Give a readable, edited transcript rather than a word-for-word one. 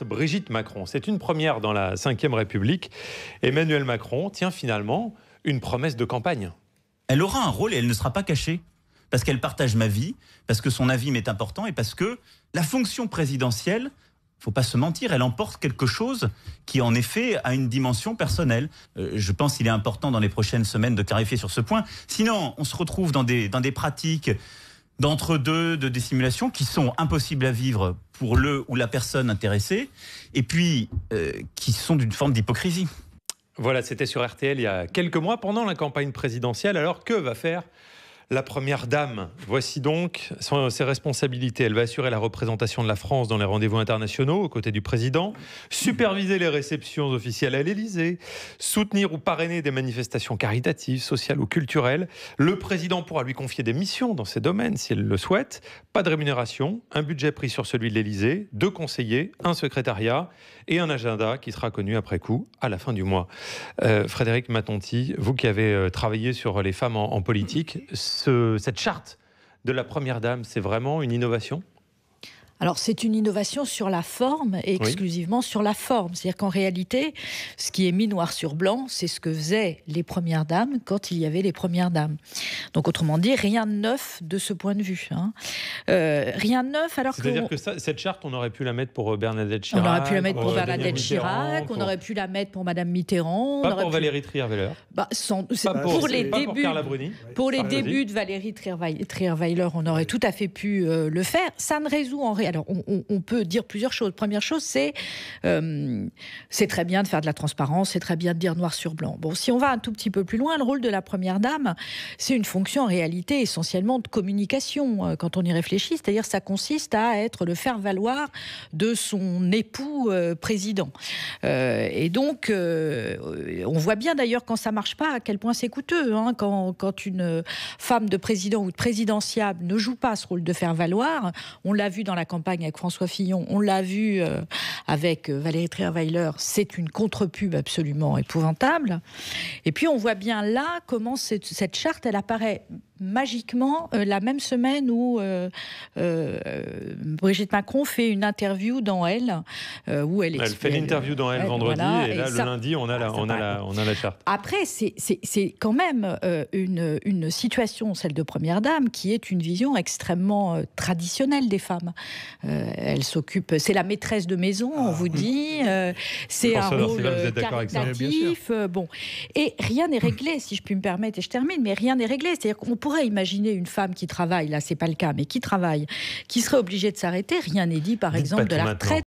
Brigitte Macron, c'est une première dans la Ve République. Emmanuel Macron tient finalement une promesse de campagne. Elle aura un rôle et elle ne sera pas cachée. Parce qu'elle partage ma vie, parce que son avis m'est important et parce que la fonction présidentielle, il ne faut pas se mentir, elle emporte quelque chose qui en effet a une dimension personnelle. Je pense qu'il est important dans les prochaines semaines de clarifier sur ce point. Sinon, on se retrouve dans des pratiques d'entre-deux, de dissimulation qui sont impossibles à vivre pour le ou la personne intéressée et puis qui sont d'une forme d'hypocrisie. Voilà, c'était sur RTL il y a quelques mois pendant la campagne présidentielle. Alors que va faire la première dame? Voici donc ses responsabilités. Elle va assurer la représentation de la France dans les rendez-vous internationaux aux côtés du président, superviser les réceptions officielles à l'Élysée, soutenir ou parrainer des manifestations caritatives, sociales ou culturelles. Le président pourra lui confier des missions dans ces domaines si elle le souhaite. Pas de rémunération, un budget pris sur celui de l'Élysée, 2 conseillers, un secrétariat et un agenda qui sera connu après coup à la fin du mois. Frédéric Matonti, vous qui avez travaillé sur les femmes en politique, cette charte de la première dame, c'est vraiment une innovation ? Alors, c'est une innovation sur la forme et exclusivement sur la forme. C'est-à-dire qu'en réalité, ce qui est mis noir sur blanc, c'est ce que faisaient les premières dames quand il y avait les premières dames. Donc, autrement dit, rien de neuf de ce point de vue. Rien de neuf, alors que... C'est-à-dire que cette charte, on aurait pu la mettre pour Bernadette Chirac. On aurait pu la mettre pour Bernadette Chirac, on aurait pu la mettre pour Madame Mitterrand. Pas pour Valérie Trierweiler. Pour les débuts de Valérie Trierweiler, on aurait tout à fait pu le faire. Ça ne résout en réalité. Alors, on peut dire plusieurs choses. Première chose, c'est très bien de faire de la transparence, c'est très bien de dire noir sur blanc. Bon, si on va un tout petit peu plus loin, le rôle de la première dame, c'est une fonction en réalité essentiellement de communication, quand on y réfléchit. C'est-à-dire, ça consiste à être le faire-valoir de son époux président. Et donc, on voit bien d'ailleurs quand ça marche pas, à quel point c'est coûteux. Quand une femme de président ou de présidentiable ne joue pas ce rôle de faire-valoir, on l'a vu dans la campagne avec François Fillon, on l'a vu avec Valérie Trierweiler, c'est une contre-pub absolument épouvantable. Et puis on voit bien là comment cette charte, elle apparaît magiquement la même semaine où Brigitte Macron fait une interview dans Elle, où elle fait l'interview dans Elle vendredi, voilà, et là le lundi on a la charte. Après c'est quand même une situation, celle de première dame, qui est une vision extrêmement traditionnelle des femmes. Elle s'occupe, c'est la maîtresse de maison, on vous dit, c'est un rôle caritatif, bon, et rien n'est réglé, si je puis me permettre, et je termine, mais rien n'est réglé, c'est-à-dire qu'on pourrait imaginer une femme qui travaille, là c'est pas le cas, mais qui travaille, qui serait obligée de s'arrêter. Rien n'est dit, par exemple, de la retraite.